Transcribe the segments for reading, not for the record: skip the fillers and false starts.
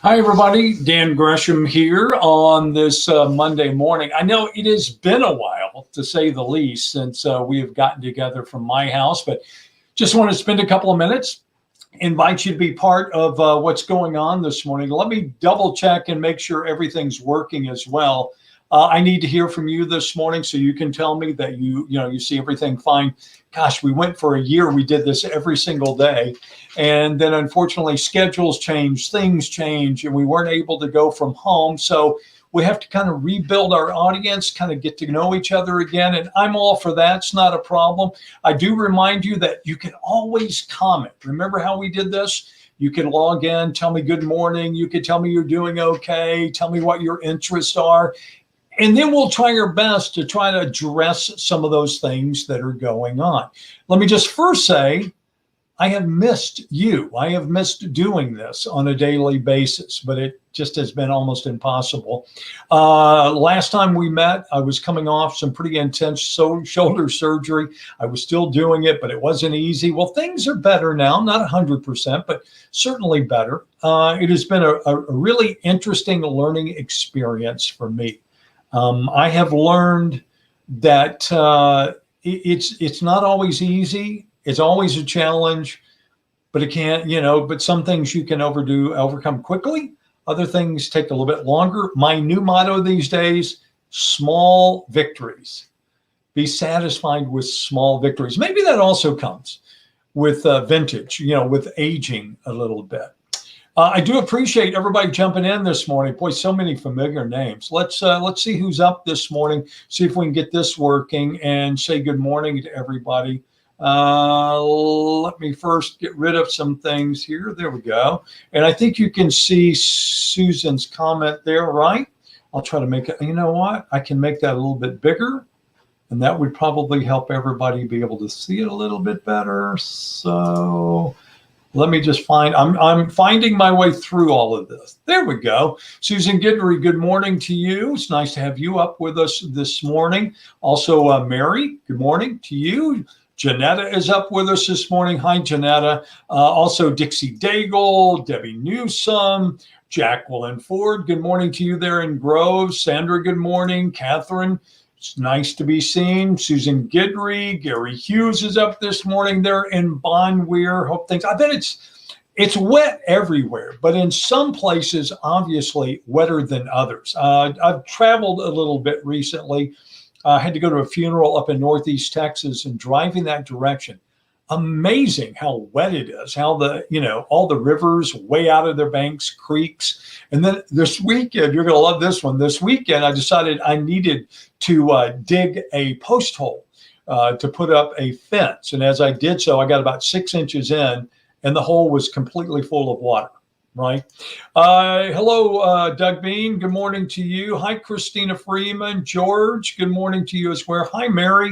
Hi, everybody. Dan Gresham here on this Monday morning. I know it has been a while, to say the least, since we have gotten together from my house, but just want to spend a couple of minutes, invite you to be part of what's going on this morning. Let me double check and make sure everything's working as well. I need to hear from you this morning so you can tell me that you see everything fine. Gosh, we went for a year. We did this every single day. And then unfortunately, schedules change, things change, and we weren't able to go from home. So we have to kind of rebuild our audience, kind of get to know each other again. And I'm all for that. It's not a problem. I do remind you that you can always comment. Remember how we did this? You can log in, tell me good morning. You can tell me you're doing okay. Tell me what your interests are. And then we'll try our best to try to address some of those things that are going on. Let me just first say, I have missed you. I have missed doing this on a daily basis, but it just has been almost impossible. Last time we met, I was coming off some pretty intense shoulder surgery. I was still doing it, but it wasn't easy. Well, things are better now, not 100%, but certainly better. It has been a really interesting learning experience for me. I have learned that it's not always easy. It's always a challenge, but it can't, but some things you can overcome quickly. Other things take a little bit longer. My new motto these days, small victories. Be satisfied with small victories. Maybe that also comes with vintage, with aging a little bit. I do appreciate everybody jumping in this morning. Boy, so many familiar names. Let's see who's up this morning, see if we can get this working and say good morning to everybody. Let me first get rid of some things here. There we go. And I think you can see Susan's comment there, right? I'll try to make it, you know what? I can make that a little bit bigger, and that would probably help everybody be able to see it a little bit better. So let me just I'm finding my way through all of this. There we go. Susan Guidry, good morning to you. It's nice to have you up with us this morning. Also, Mary, good morning to you. Janetta is up with us this morning. Hi, Janetta. Also, Dixie Daigle, Debbie Newsome, Jacqueline Ford, good morning to you there in Grove. Sandra, good morning. Catherine, it's nice to be seen. Susan Guidry, Gary Hughes is up this morning there in Bonweir. Hope things, I bet it's wet everywhere, but in some places, obviously wetter than others. I've traveled a little bit recently. I had to go to a funeral up in Northeast Texas, and driving that direction, amazing how wet it is, how all the rivers way out of their banks, creeks. And then this weekend, you're going to love this one. This weekend, I decided I needed to dig a post hole to put up a fence. And as I did so, I got about 6 inches in, and the hole was completely full of water. Right. Hello, Doug Bean. Good morning to you. Hi, Christina Freeman. George, good morning to you as well. Hi, Mary.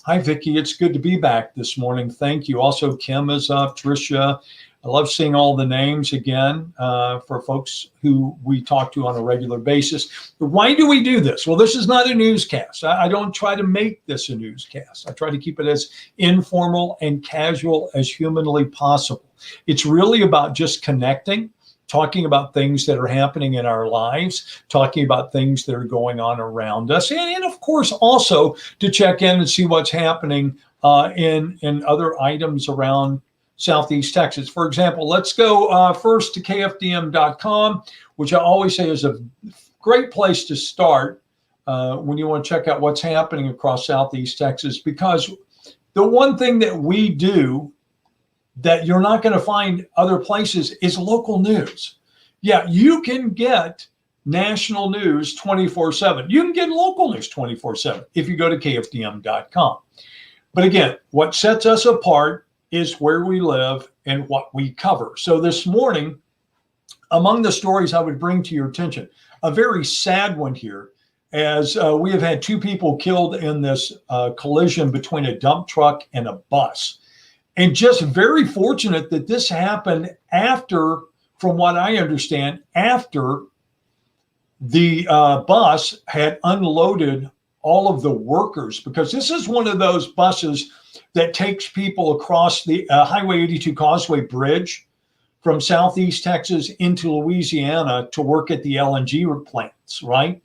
Hi, Vicki. It's good to be back this morning. Thank you. Also, Kim is up. Tricia. I love seeing all the names again for folks who we talk to on a regular basis. Why do we do this? Well, this is not a newscast. I don't try to make this a newscast. I try to keep it as informal and casual as humanly possible. It's really about just connecting, talking about things that are happening in our lives, talking about things that are going on around us, and of course, also to check in and see what's happening in other items around Southeast Texas. For example, let's go first to KFDM.com, which I always say is a great place to start when you want to check out what's happening across Southeast Texas, because the one thing that we do that you're not going to find other places is local news. Yeah, you can get national news 24/7. You can get local news 24/7 if you go to KFDM.com. But again, what sets us apart is where we live and what we cover. So this morning, among the stories I would bring to your attention, a very sad one here, as we have had 2 people killed in this collision between a dump truck and a bus. And just very fortunate that this happened after, from what I understand, after the bus had unloaded all of the workers, because this is one of those buses that takes people across the Highway 82 Causeway Bridge from Southeast Texas into Louisiana to work at the LNG plants, right?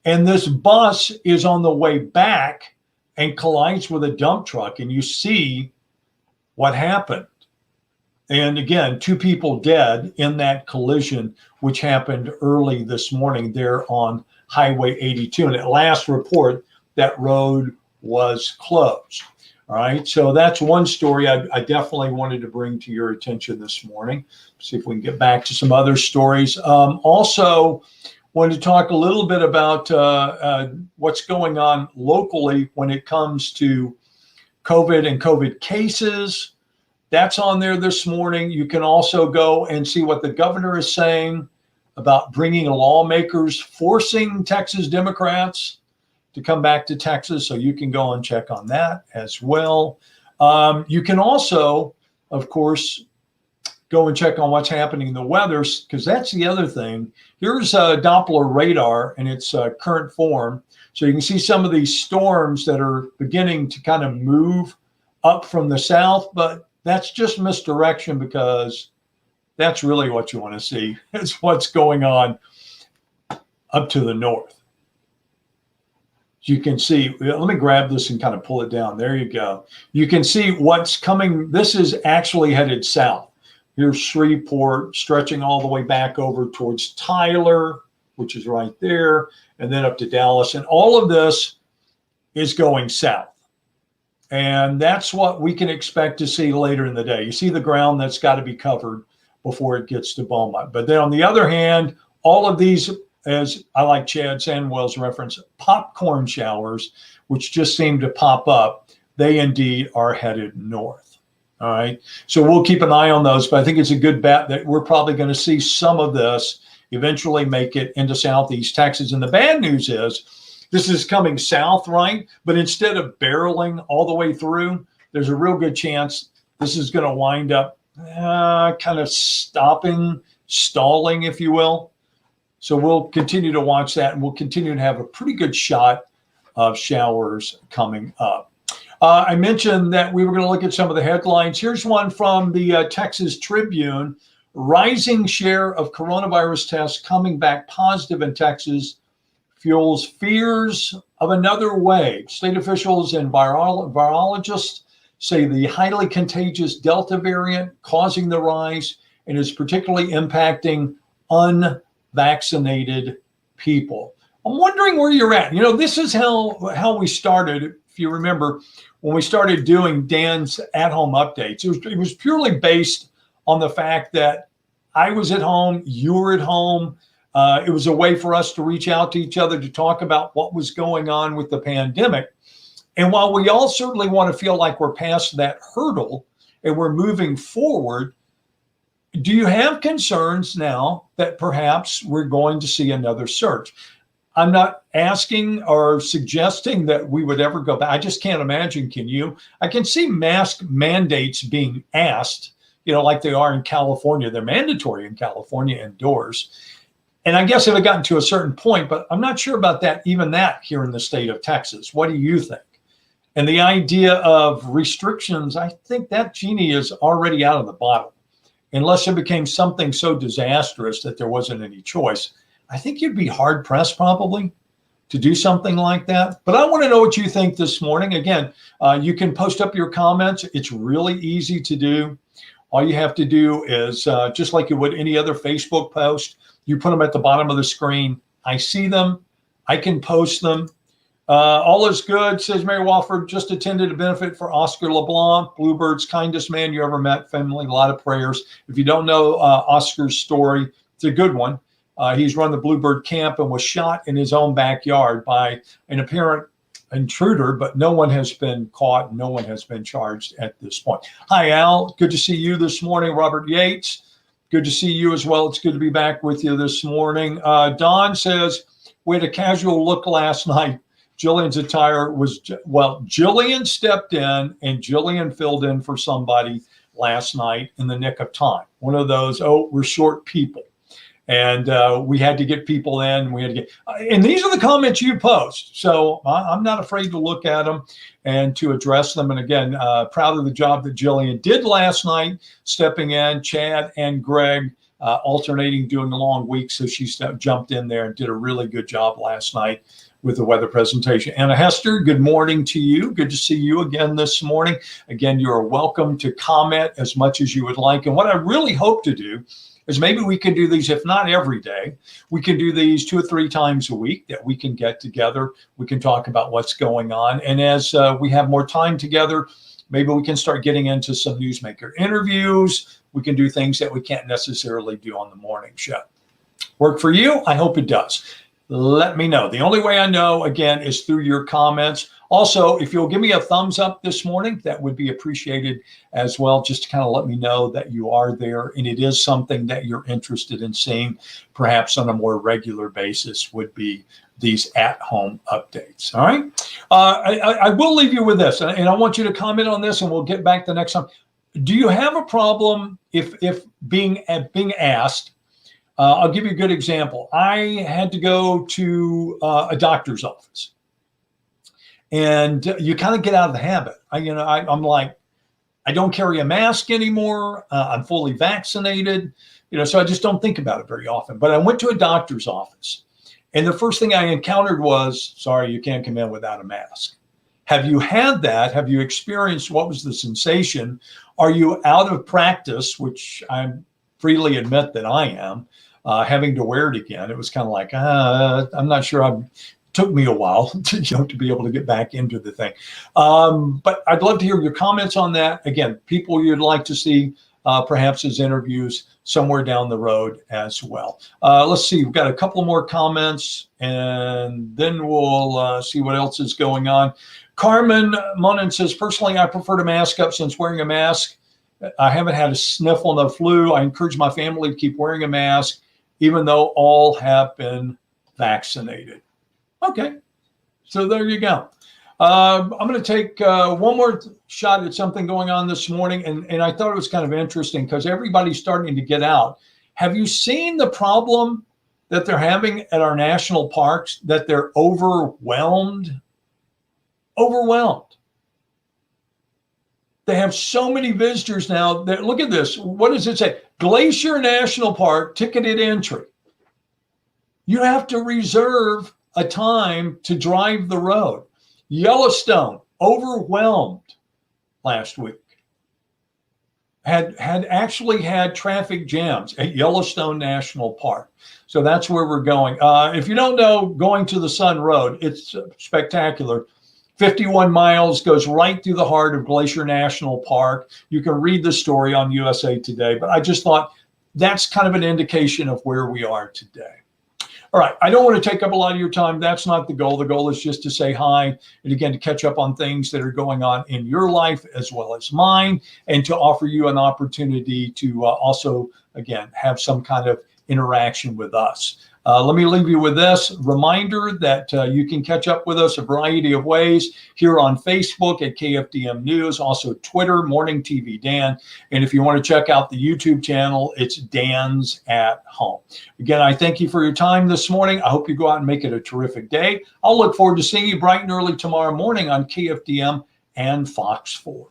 And this bus is on the way back and collides with a dump truck, and you see what happened. And again, 2 people dead in that collision, which happened early this morning there on Highway 82. And at last report, that road was closed. All right, so that's one story I definitely wanted to bring to your attention this morning. See if we can get back to some other stories. Also, wanted to talk a little bit about what's going on locally when it comes to COVID and COVID cases. That's on there this morning. You can also go and see what the governor is saying about bringing lawmakers, forcing Texas Democrats to come back to Texas. So you can go and check on that as well. You can also, of course, go and check on what's happening in the weather, because that's the other thing. Here's a Doppler radar in its current form. So you can see some of these storms that are beginning to kind of move up from the south, but that's just misdirection, because that's really what you want to see. It's what's going on up to the north. You can see, let me grab this and kind of pull it down. There you go. You can see what's coming. This is actually headed south. Here's Shreveport, stretching all the way back over towards Tyler, which is right there, and then up to Dallas. And all of this is going south. And that's what we can expect to see later in the day. You see the ground that's got to be covered before it gets to Beaumont. But then on the other hand, all of these, as I like Chad Sandwell's reference, popcorn showers, which just seem to pop up, they indeed are headed north. All right. So we'll keep an eye on those, but I think it's a good bet that we're probably going to see some of this eventually make it into Southeast Texas. And the bad news is, this is coming south, right? But instead of barreling all the way through, there's a real good chance this is going to wind up kind of stalling, if you will. So we'll continue to watch that, and we'll continue to have a pretty good shot of showers coming up. I mentioned that we were going to look at some of the headlines. Here's one from the Texas Tribune. Rising share of coronavirus tests coming back positive in Texas fuels fears of another wave. State officials and virologists say the highly contagious Delta variant causing the rise and is particularly impacting unvaccinated people. I'm wondering where you're at. You know, this is how we started. If you remember, when we started doing Dan's at-home updates, it was purely based on the fact that I was at home, you were at home. It was a way for us to reach out to each other to talk about what was going on with the pandemic. And while we all certainly want to feel like we're past that hurdle and we're moving forward, do you have concerns now that perhaps we're going to see another surge? I'm not asking or suggesting that we would ever go back. I just can't imagine, can you? I can see mask mandates being asked, you know, like they are in California. They're mandatory in California indoors. And I guess it had gotten to a certain point, but I'm not sure about that, even that here in the state of Texas. What do you think? And the idea of restrictions, I think that genie is already out of the bottle. Unless it became something so disastrous that there wasn't any choice, I think you'd be hard pressed probably to do something like that. But I want to know what you think this morning. Again, you can post up your comments. It's really easy to do. All you have to do is just like you would any other Facebook post, you put them at the bottom of the screen. I see them. I can post them. All is good, says Mary Wofford. Just attended a benefit for Oscar LeBlanc, Bluebird's kindest man you ever met. Family, a lot of prayers. If you don't know Oscar's story, it's a good one. He's run the Bluebird camp and was shot in his own backyard by an apparent intruder, but no one has been caught. No one has been charged at this point. Hi, Al. Good to see you this morning. Robert Yates. Good to see you as well. It's good to be back with you this morning. Don says, we had a casual look last night. Jillian's attire was, well, Jillian stepped in and Jillian filled in for somebody last night in the nick of time. One of those, oh, we're short people. And we had to get people in. We had to get, and these are the comments you post. So I'm not afraid to look at them and to address them. And again, proud of the job that Jillian did last night, stepping in, Chad and Greg alternating, doing the long week. So she jumped in there and did a really good job last night with the weather presentation. Anna Hester, good morning to you. Good to see you again this morning. Again, you are welcome to comment as much as you would like. And what I really hope to do is maybe we can do these, if not every day, we can do these 2 or 3 times a week, that we can get together. We can talk about what's going on. And as we have more time together, maybe we can start getting into some newsmaker interviews. We can do things that we can't necessarily do on the morning show. Work for you? I hope it does. Let me know. The only way I know, again, is through your comments. Also, if you'll give me a thumbs up this morning, that would be appreciated as well, just to kind of let me know that you are there and it is something that you're interested in seeing, perhaps on a more regular basis, would be these at-home updates. All right. I will leave you with this, and I want you to comment on this, and we'll get back the next time. Do you have a problem if being asked? I'll give you a good example. I had to go to a doctor's office, and you kind of get out of the habit. I'm like, I don't carry a mask anymore. I'm fully vaccinated, so I just don't think about it very often. But I went to a doctor's office, and the first thing I encountered was, sorry, you can't come in without a mask. Have you had that? Have you experienced, what was the sensation? Are you out of practice, which I freely admit that I am, having to wear it again? It was kind of like, I'm not sure. Took me a while to be able to get back into the thing. But I'd love to hear your comments on that. Again, people you'd like to see perhaps as interviews somewhere down the road as well. Let's see, we've got a couple more comments, and then we'll see what else is going on. Carmen Monin says, personally, I prefer to mask up since wearing a mask. I haven't had a sniffle, no flu. I encourage my family to keep wearing a mask, even though all have been vaccinated. Okay, so there you go. I'm going to take one more shot at something going on this morning, and I thought it was kind of interesting because everybody's starting to get out. Have you seen the problem that they're having at our national parks, that they're overwhelmed? Overwhelmed. They have so many visitors now. Look at this. What does it say? Glacier National Park, ticketed entry. You have to reserve a time to drive the road. Yellowstone, overwhelmed last week. Had actually had traffic jams at Yellowstone National Park. So that's where we're going. If you don't know, going to the Sun Road, it's spectacular. 51 miles, goes right through the heart of Glacier National Park. You can read the story on USA Today, but I just thought that's kind of an indication of where we are today. All right, I don't want to take up a lot of your time. That's not the goal. The goal is just to say hi, and again, to catch up on things that are going on in your life as well as mine, and to offer you an opportunity to also, again, have some kind of interaction with us. Let me leave you with this reminder that you can catch up with us a variety of ways here on Facebook at KFDM News, also Twitter, Morning TV Dan. And if you want to check out the YouTube channel, it's Dan's at Home. Again, I thank you for your time this morning. I hope you go out and make it a terrific day. I'll look forward to seeing you bright and early tomorrow morning on KFDM and Fox 4.